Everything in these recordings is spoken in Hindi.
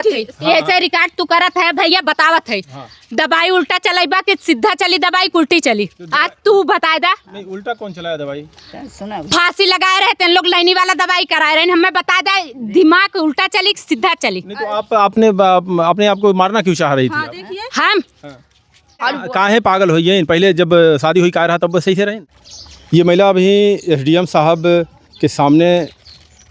ऐसे रिकॉर्ड तू करत है भैया, बतावत है। दवाई उल्टा चलाइबा कि सीधा चली दवाई उल्टी चली? आज तू बता दा। नहीं, उल्टा कौन चलाया दवाई? फांसी लगाए रहते हैं लोग, लाइनी वाला दवाई कराए रहे हैं, हमें बता दे दिमाग उल्टा चली सीधा चली? नहीं तो आप अपने आप को मारना क्यों चाह रही थी? हम काहे पागल हुई है? पहले जब शादी हुई कह रहा तब सही से रहे। ये महिला अभी एसडीएम साहब के सामने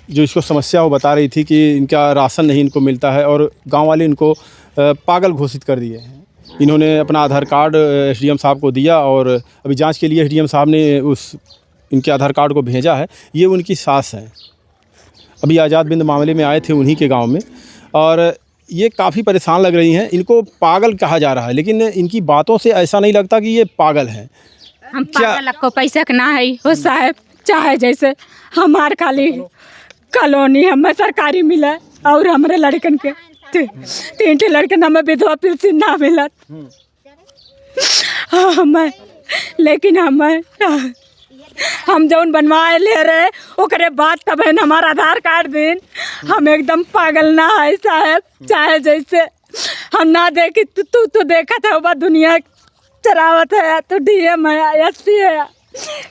जो इसको समस्या वो बता रही थी कि इनका राशन नहीं इनको मिलता है और गांव वाले इनको पागल घोषित कर दिए हैं। इन्होंने अपना आधार कार्ड एसडीएम साहब को दिया और अभी जांच के लिए एसडीएम साहब ने इनके आधार कार्ड को भेजा है। ये उनकी सास है, अभी आज़ाद बिंद मामले में आए थे उन्हीं के गाँव में, और ये काफ़ी परेशान लग रही हैं। इनको पागल कहा जा रहा है, लेकिन इनकी बातों से ऐसा नहीं लगता कि ये पागल हैं। हम पागल को पैसा के ना है हो साहब, चाहे जैसे हमार खाली कॉलोनी हमें सरकारी मिला और हमारे लड़कन के तीन लड़कन हमें विधवा पेंशन ना मिला। हमें लेकिन हम जौन बनवाए ले रहे ओकरे बाद तब है हमारा आधार कार्ड दिन। हम एकदम पागल ना है साहब, चाहे जैसे हम ना देखी तू देखा था वो दुनिया चरावत है, तो डीएम है, एसपी है,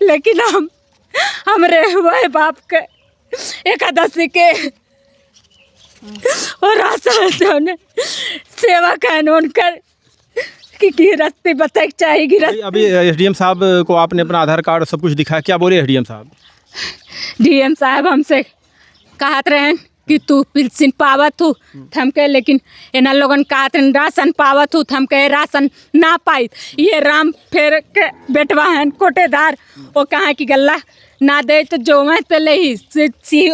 लेकिन हमरे हुए बाप के एकादशी के और राशन सेवा कानून कर कि गिरस्ती बताए चाहिए गिरस्ती। अभी एसडीएम साहब को आपने अपना आधार कार्ड सब कुछ दिखाया, क्या बोले एसडीएम साहब? डीएम साहब हमसे कहत रहे कि तू पेंशन पावत हूँ थमके, लेकिन एना लोगन कहत राशन पावत हूँ थमके राशन ना पाई। ये राम फेर के बेटवा हैं कोटेदार, वो कहा कि गल्ला ना दे तो जो मैं पहले ही सी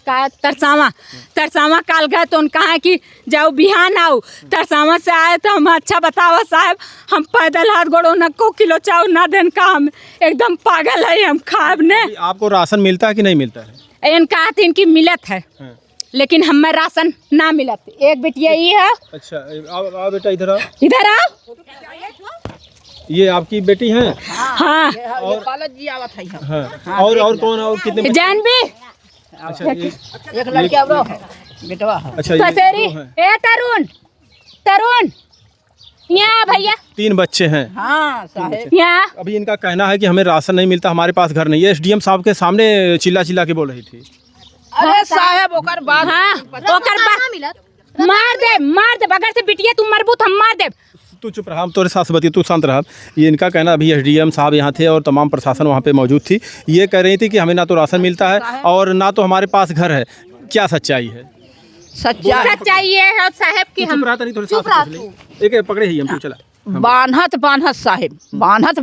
का तरसावा काल गए तो उनका है कि जाओ बिहान आओ। तरसावा से आए तो हम अच्छा बतावा साहब, हम पैदल हाथ गोड़ो न को किलो चाव ना देन का, हम एकदम पागल है। हम खाब ने आपको राशन मिलता है कि नहीं मिलता है? इनका इनकी मिलत है, लेकिन हमें राशन ना मिलत। एक बेटिया ये है। अच्छा आओ बेटा, इधर आओ। इधर आओ। ये आपकी बेटी है? हाँ। और कौन और कितने? जानवी। अच्छा एक लड़की और बेटवा। अच्छा ए तरुण यहाँ भैया 3 बच्चे हैं। हाँ साहब। यहाँ अभी इनका कहना है कि हमें राशन नहीं मिलता, हमारे पास घर नहीं है। एसडीएम साहब के सामने चिल्ला के बोल रही थी। अरे साहब ओकर बाद मार दे बगैर से बिटिया तुम मरबूत हम मार दे। तू चुप रहा, हम तोरे साथ बतिए, तू शांत रहा। ये इनका कहना, अभी एसडीएम साहब यहाँ थे और तमाम प्रशासन वहाँ पे मौजूद थी। ये कह रही थी कि हमें ना तो राशन मिलता है और ना तो हमारे पास घर है। क्या सच्चाई है? सच्चाई ये है साहब कि हम एक पकड़े ही हम चला बान्हत साहब, बान्हत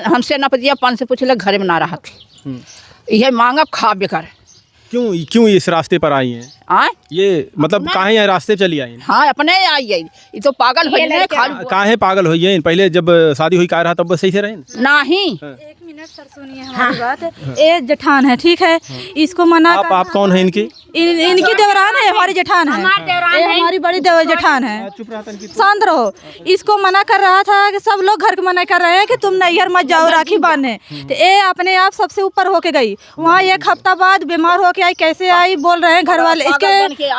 हमसे न पतिया पान से पूछले घरे में ना रहा थे, यह मांगा खा बेकार। क्यों इस रास्ते पर आई हैं? ये मतलब काहे यहाँ रास्ते चली आई? हाँ अपने आई है, ये तो पागल हो गए। काहे पागल हुई है? पहले जब शादी हुई कह रहा तब सही से रहे नहीं। एक मिनट सर सुनिए हमारी बात। ये जेठान है, ठीक है, इसको मना आप कौन है? इनकी देवरान है, हमारी जेठान है, हमारी बड़ी जेठान है। शांत रहो। इसको मना कर रहा था कि सब लोग घर को मना कर रहे हैं कि तुम नैहर मत जाओ राखी बांधने, तो ये अपने आप सबसे ऊपर होके गई। वहाँ 1 हफ्ता बाद बीमार होके आई। कैसे आई? बोल रहे हैं घर वाले, इसके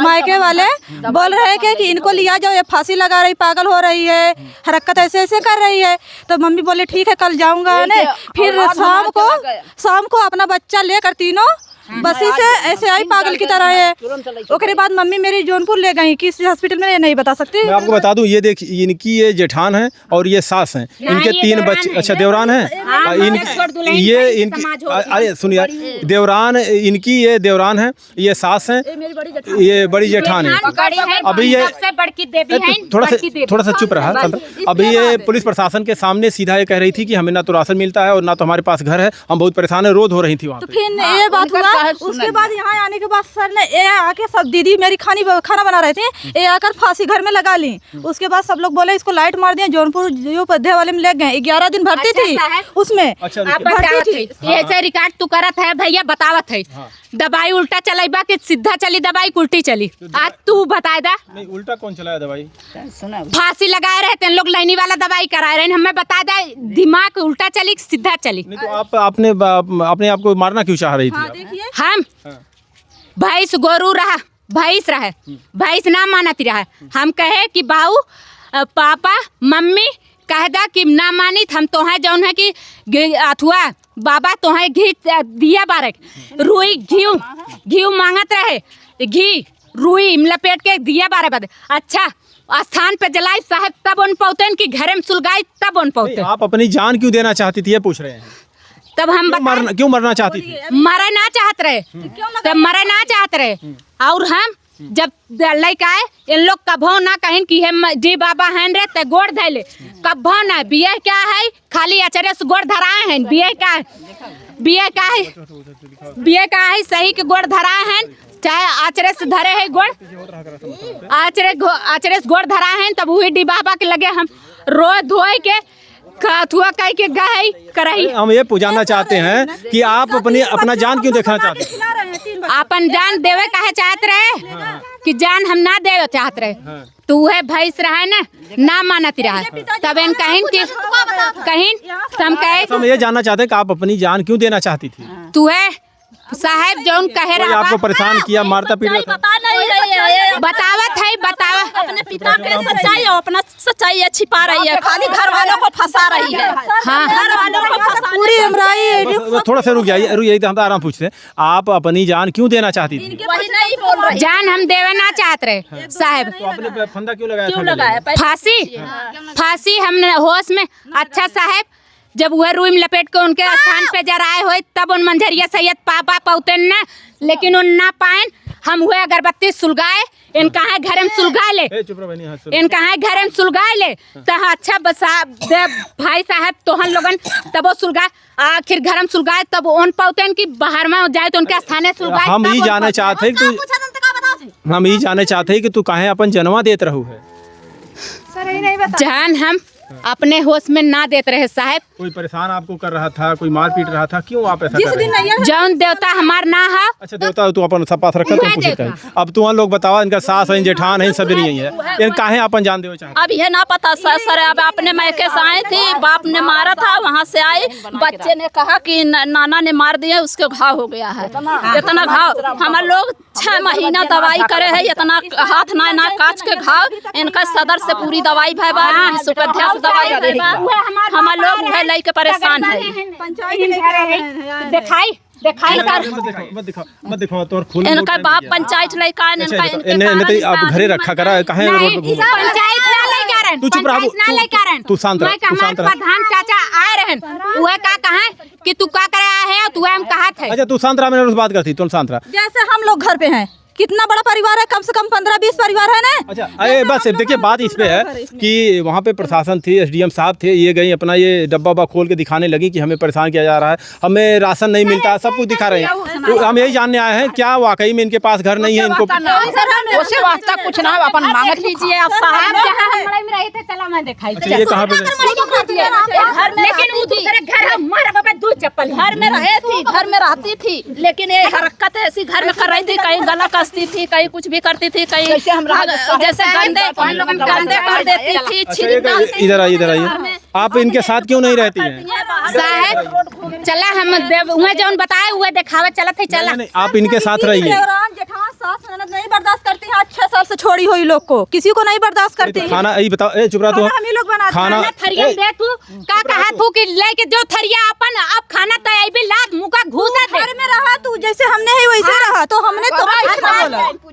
मायके वाले बोल रहे हैं कि इनको लिया जाओ, ये फांसी लगा रही, पागल हो रही है, हरकत ऐसे कर रही है। तो मम्मी बोले ठीक है कल जाऊंगा ने। फिर शाम को अपना बच्चा लेकर तीनों बसी से ऐसे आई पागल की तरह है। उसके बाद मम्मी मेरी जौनपुर ले गई, किस हॉस्पिटल में ये नहीं बता सकती। मैं आपको बता दूं, ये देखिए इनकी ये जेठान है और ये सास हैं, इनके 3 बच्चे। अच्छा देवरान है ये इनकी। अरे सुनिए, देवरान इनकी, ये देवरान है, ये सास हैं, ये बड़ी जेठान है। अभी ये थोड़ा सा चुप रहा। अभी ये पुलिस प्रशासन के सामने सीधा ये कह रही थी कि हमें ना तो राशन मिलता है और ना तो हमारे पास घर है, हम बहुत परेशान है, रोध हो रही थी वहाँ पे। फिर ये बात हुआ। उसके बाद यहाँ आने के बाद सर ने ये आके सब दीदी मेरी खाना बना रहे थे, ये आकर फांसी घर में लगा ली। उसके बाद सब लोग बोले इसको लाइट मार दिया, जौनपुर जो पद्धे वाले में ले गए। 11 दिन भर्ती थी उसमें। ऐसे रिकॉर्ड तू करत है भैया, बतावत है। दवाई उल्टा चलाइबा कि सीधा चली दवाई उल्टी चली? आज तू बता दा। नहीं, उल्टा कौन चलाया दवाई? फांसी लगाए रहते हैं लोग, लाइनी वाला दवाई कराए रहे हैं, हमें बता दे दिमाग उल्टा चली सीधा चली? नहीं तो आप अपने आप को मारना क्यों चाह रही थी? हम भैंस गोरू रहा भैंस रहे, भैंस ना मानती रहे। हम कहे कि बाऊ पापा मम्मी कह दा कि ना मानी हम तोहे जौन है कि अथुआ बाबा तोहे घी दिया बारक रुई घी मांगत रहे, घी रुई लपेट के दिया बारह बदे। अच्छा स्थान पे जलाई साहब तब उन पौते कि घरे में सुलगाई तब उन पौते। आप अपनी जान क्यों देना चाहती थी ये पूछ रहे हैं। तब हम क्यों मरना चाहती थी? मरे ना चाहत रहे, तब मरे ना चाहत रहे। और हम जब लड़का आए इन लोग कभो ना कहें कि हम जी बाबा हैं रे ते गोड़ धैले, कभो ना। बिया क्या है खाली अचरे से गोड़ धराए हैं। बिया का है सही के गोड़ धराए हैं, चाहे आचरे से धरे है गोड़, आचरे से गोड़ धराए हैं। तब वही डी बाबा के लगे हम रो धोए के कथुआ कह के गए करही। हम ये पूछना चाहते हैं कि आप अपना जान क्यों देखना चाहते हैं? अपन जान देवे काहे चाहत रहे कि जान हम ना देवे चाहत रहे। तो वह भैंस रहे ना मानती रहे। तब इन कहीं हम कहे हम ये जानना चाहते हैं कि आप अपनी जान क्यों देना चाहती थी? तू है साहब जौन कहे रहा आपको परेशान किया, मारता पीटा था? बतावत है बतावा अपने पिता के सच्चाई और अपना सच्चाई छिपा रही है, खाली घर वालों को फंसा रही है। हाँ घर वालों को पूरी बस थोड़ा सा रुक जाइए तो हम आराम पूछते हैं। आप अपनी जान क्यों देना चाहती थी? वही नहीं बोल रही। जान हम देवे ना चाहत रहे साहब। तो आपने फंदा क्यों लगाया? फांसी हमने होश में। अच्छा साहब जब वह रुई में लपेट के उनके स्थान पे जराए हुए तब उन मंझरिया सैयद पापा पौते न, लेकिन उन ना पाए। हम हुए अगरबत्ती सुलगाए, इनका है घर में सुलगा ले, इनका है घर में सुलगा ले। तो अच्छा बसा भाई साहब तोहन लोगन तब वो सुलगा आखिर घर में सुलगाए तब उन पौते की बाहर में जाए तो उनके स्थाने सुलगाए। हम ये जानना चाहते हैं कि तू काहे अपन जनवा देत रहू है? जान हम अपने होश में ना देते रहे साहब। कोई परेशान आपको कर रहा था, कोई मार पीट रहा था, क्यों आप ऐसा कर रहे हैं? जौन देवता हमार ना है। अच्छा देवता तू अपन सब पास रखा, तुम पूछते हैं। अब तुम लोग बतावा, इनका सास है जेठान है सब नहीं है, इन काहे अपन जान देवे चाहते? अब ये ना पता सर अब अपने मैके से आए थे, बाप ने मारा था, वहाँ से आए बच्चे ने कहा कि नाना ने मार दिया, उसके घाव हो गया है। इतना घाव हम लोग 6 महीना दवाई करे है, इतना हाथ ना काच के घाव। इनका सदर से पूरी दवाई भाई सुपध्यास दवाई हम लोग वह लई के परेशान है। मत दिखाओ तो खोल। इनका बाप पंचायत लड़का है, इनका आप घरे रखा करा काहे रोड पे घूम? पंचायत ना ले कारण, तू चुप रहा, तू शांत रह, तू शांत रह। प्रधान चाचा आए रहन, वह का कहा कि तू का करे है, तू हम कहा थे। अच्छा तू शांत रहा, मैंने उस बात करती, तुम शांत रहा। जैसे हम लोग घर पे हैं, कितना बड़ा परिवार है, कम से कम 15-20 परिवार है ना। अच्छा अरे बस देखिए बात इस पे है कि वहाँ पे प्रशासन थी, एसडीएम साहब थे, ये गई अपना ये डब्बा खोल के दिखाने लगी कि हमें परेशान किया जा रहा है, हमें राशन नहीं मिलता, सब कुछ दिखा रहे हैं। तो हम यही जानने आए हैं क्या वाकई में इनके पास घर नहीं है? इनको वास्ता कुछ ना अपन मांग लीजिए। आप साहब में रहे थे, चला मैं दिखाई। अच्छा ये कहाँ पे? लेकिन वो दूसरे घर हमारे बाबा दूध चप्पल घर में रहे थी, घर में रहती थी, लेकिन ये हरकत ऐसी घर में कर रही थी, कहीं गला कसती थी, कहीं कुछ भी करती थी, कहीं जैसे गंदे कर देती थी। इधर आइए, आप इनके साथ क्यों नहीं रहती हैं? साहब चला हम वह जौन बताए हुए दिखावे चलत है, चला आप इनके साथ रहिए। नहीं बर्दाश्त करती है, 6 साल से छोड़ी हुई लोग को किसी को नहीं बर्दाश्त करती है। खाना यही बताओ, चुप रहा तो खाना थरिया दे तू का कहा तू कि लेके जो थरिया अपन अब खाना तय भी लात मुका घुसा दे। घर में रहा तू जैसे हमने ही वैसे रहा, तो हमने तो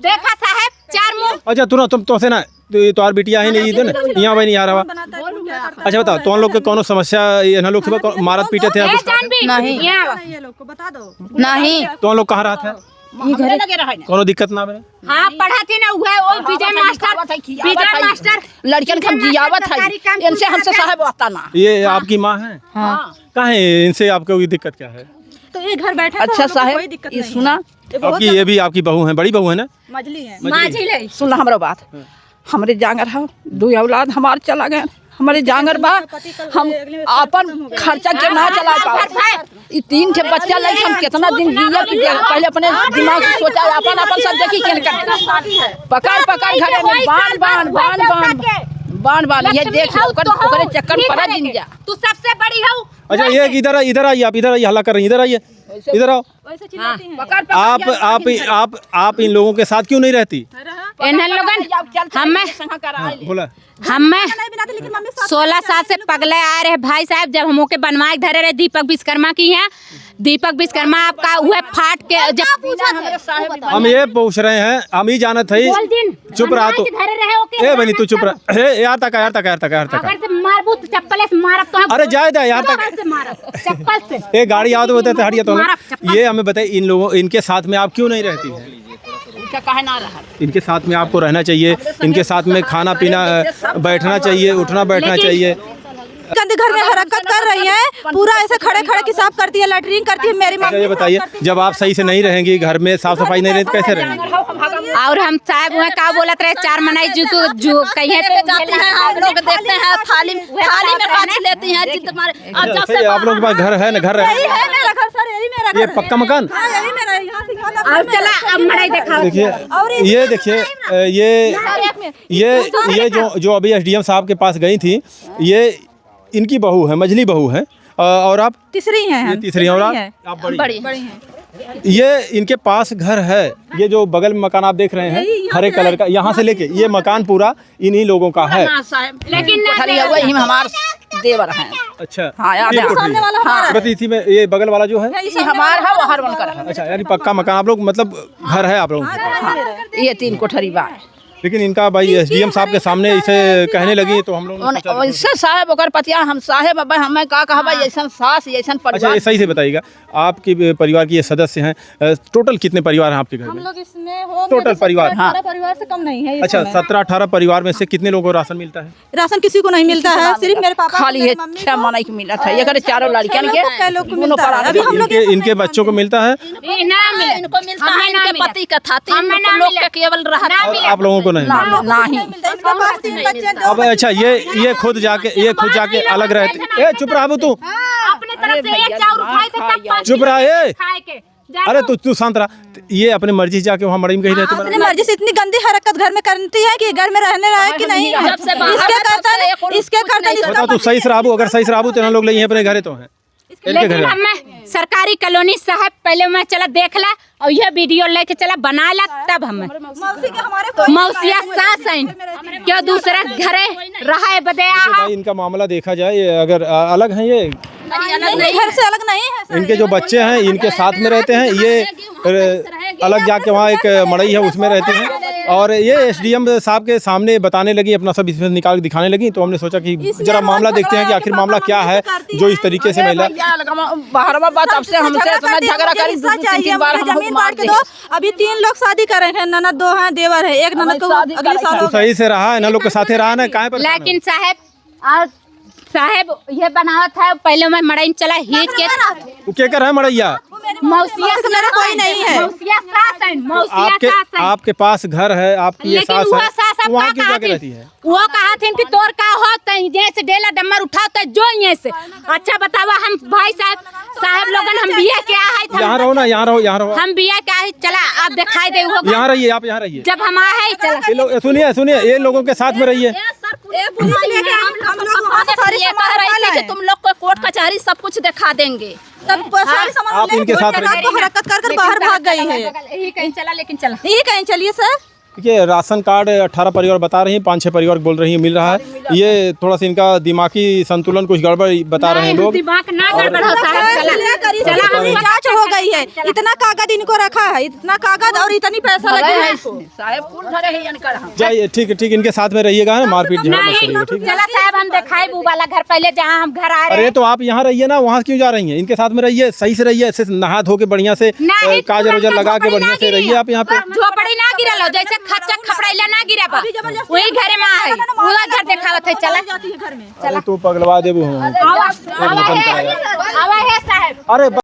देखा साहब 4 मुंह। अच्छा तुम तो से ना तो तुम्हारी बिटिया है नहीं ना यहाँ भाई नहीं आ रहा। अच्छा बताओ तुम लोग के कोनो समस्या ये ना लोग सुबह मारत पीटे थे? नहीं ये लोग को बता दो। नहीं तुम लोग कहाँ रहा था? कोनो दिक्कत ना बने? हाँ पढ़ाती ना हुआ विजय मास्टर लड़कियन हम जियावत है, इनसे हमसे साहब आता ना। ये आपकी माँ है? हाँ। कहाँ है? इनसे आपको दिक्कत क्या है? तो ये घर बैठे। अच्छा साहब ये सुना, आपकी ये भी आपकी बहू है, बड़ी बहू है ना? मजली है, मांझी सुन हमारा बात। हमारे जांगर है 2 औलाद हमारे चला गए, हमारे जांगर बा, हम अपन खर्चा के ना चला पाओ। ये 3 ठे बच्चा लगे, हम कितना दिन जिया कि पहले अपने दिमाग से सोचा, अपन सब देखी पकड़ घर में बांध ये देख ओकरे चक्कर पड़ा दिन जा। तू सबसे बड़ी हो। अच्छा ये इधर आइए, आप इधर आइए, हल्ला कर रही हैं, इधर आइए, इधर आओ। आप इन लोगों के साथ क्यों नहीं रहती? इन लोगन बोला हमें 16 साल से पगले आ रहे भाई साहब। जब हम के बनवाए धरे रहे दीपक विश्वकर्मा की है, दीपक विश्वकर्मा आपका हुए फाट के जब हम ये पूछ रहे हैं, हम ही जानत है। चुप रहा तो ए बनी तू चुप रहा। यार तक चप्पल से मारब तो अरे जाए दा यार तक चप्पल से एक गाड़ी याद होते थे हटिया तो ये हमें बताइए, इन लोगों इनके साथ में आप क्यों नहीं रहती हैं? इनके साथ में आपको रहना चाहिए, इनके साथ में खाना पीना बैठना चाहिए, उठना बैठना चाहिए। गंदे घर में हरकत कर रही है, पूरा ऐसे खड़े खड़े की साफ करती है, लैट्रिन करती है। मेरी ये बताइए, जब आप सही से नहीं रहेंगी, घर में साफ सफाई नहीं रहेगी तो कैसे रहेंगे? और हम साहब वहाँ का बोलत रहे 4 मनाई जो कहीं जाते हैं हम लोग देखते हैं थाली में काट लेती हैं जी तुम्हारे। अब जब से आप लोगों के पास घर है ना? घर है मेरा घर सर, यही मेरा ये पक्का मकान। यही मेरा, यहाँ से यहाँ तक। और चला अब मनाई दिखाओ। देखिए ये देखिए ये जो अभी एसडीएम साहब के पास गई थी, ये इनकी बहू है, मझली बहू है। और आप तीसरी हैं, ये तीसरी हैं और आप बड़ी हैं। ये इनके पास घर है, ये जो बगल में मकान आप देख रहे हैं हरे कलर का, यहाँ से लेके ये मकान पूरा इन्हीं लोगों का है। लेकिन वही हमारे देवर हैं। अच्छा हाँ, ये सामने वाला हाँ। इसी में ये बगल वाला जो है ये हमारा है, वो हर बनकर है। अच्छा, यानी पक्का मकान आप लोग मतलब घर है आप लोगों का। ये 3 कोठरी बा है। लेकिन इनका भाई एसडीएम साहब के सामने इसे कहने लगी तो हम लोग वैसे साहब ओकर पतिया हम साहेब अब हमें का कहबा ऐसा सास ऐसा अच्छा, परिवार। ये सही से बताइएगा, आपके परिवार की ये सदस्य हैं, टोटल कितने परिवार हैं आपके घर हम में? लोग इसमें हो टोटल परिवार? 17-18 परिवार से कम नहीं है। अच्छा, 17-18 परिवार में से कितने लोगों को राशन मिलता है? राशन किसी को नहीं मिलता है, सिर्फ मेरे पापा खाली है 6 मनाई को मिला था। ये 4 लड़कियां के लोग को मिलता है। अभी हम लोग इनके बच्चों को मिलता है, इनको मिलता है, इनके पति का था 3 लोग का केवल रहा। और आप लोगों को नहीं? नहीं। इसके पास 3 बच्चे, 2 अब अच्छा, ये खुद जाके अलग रहते। ए चुप रहा तू, अपने तरफ से ये चाउर उठाए थे तब 5 चुप रहा है। खाए के अरे तू शांत रहा। ये अपनी मर्जी से जाके वहाँ मड़ई में कहीं रहते अपनी मर्जी से इतनी गंदी हरकत घर में करती है कि घर में रहने लायक कि नहीं है। इसके करता तू सही से रहबू, अगर सही से रहबू तो लोग ले अपने घरे तो हैं। लेकिन हमें सरकारी कॉलोनी साहब पहले मैं चला देख ला और यह वीडियो लेके चला बना ला, तब हमें मौसिया सास हैं क्यों दूसरा घरे रहा है बदया। भाई इनका मामला देखा जाए, अगर अलग है ये घर से अलग नहीं है। इनके जो बच्चे हैं इनके साथ में रहते हैं, ये अलग जाके वहाँ एक मड़ई है उसमें रहते हैं। और ये एसडीएम साहब के सामने बताने लगी, अपना सब इसमें निकाल के दिखाने लगी, तो हमने सोचा कि जरा मामला देखते हैं कि आखिर मामला क्या है जो इस तरीके से महिला जमीन बांट के दो। अभी 3 लोग शादी कर रहे हैं, ननद 2 हैं, देवर है, एक ननद को अगले साल। सही से रहा है ना, लोग के साथ रहा ना, काहे पर? लेकिन साहब ये बनावा था पहले मैं मड़ई चला हिट के क्या कर है मड़ैया? मौसिया मेरा कोई नहीं है। मौसिया सास है, मौसिया सास है। आपके पास घर है, आपकी ये लेकिन सास वो है, सास अब वहाँ का क्यों जाके रहती है? वो कहा थे कि तोर का होता है जैसे डेला डम्मर उठाता है जो ये से। अच्छा बतावा हम भाई साहब लोगन हम बिया क्या है? यहाँ रहो ना, यहाँ रहो। हम बिया क्या है? चला आप दिखाई दे वो यहाँ रहिए, आप यहाँ रहिए। जब हम आए चला ये लोग सुनिए, ये लोगों के साथ में रहिए। तुम लोग को कोर्ट कचहरी सब कुछ दिखा देंगे। आप इनके साथ हरकत कर बाहर भाग गई है। यही कहीं चला, लेकिन चला यही कहीं चलिए सर। देखिए, राशन कार्ड 18 परिवार बता रही हैं, 5-6 परिवार बोल रही हैं मिल रहा है। ये थोड़ा सा इनका दिमागी संतुलन कुछ गड़बड़ बता रहे हैं लोग। दिमाग ना गड़बड़ हो साहब, जांच हो गई है, इतना कागज इनको रखा है, इतना कागज और इतनी पैसा लगे है इसको। जाइए, ठीक, इनके साथ में रहिएगा, है मारपीट झगड़ा मत करिएगा, ठीक है? चला साहब हम दिखाए वो वाला घर पहले जहाँ हम घर आ रहे। अरे तो आप यहाँ रहिए ना, वहाँ क्यों जा रही हैं? इनके साथ में रहिए, सही से रहिए, ऐसे नहा धो के बढ़िया से काजल वजल लगा के बढ़िया से रहिए आप यहाँ पे। झोपड़ी ना गिरल हो, जैसे खच्चा खपड़ैला ना गिरा बा, वही घर में है, पूरा घर दिखावत है। चला अरे तू पगलवा देबू हम। आवा है साहब। अरे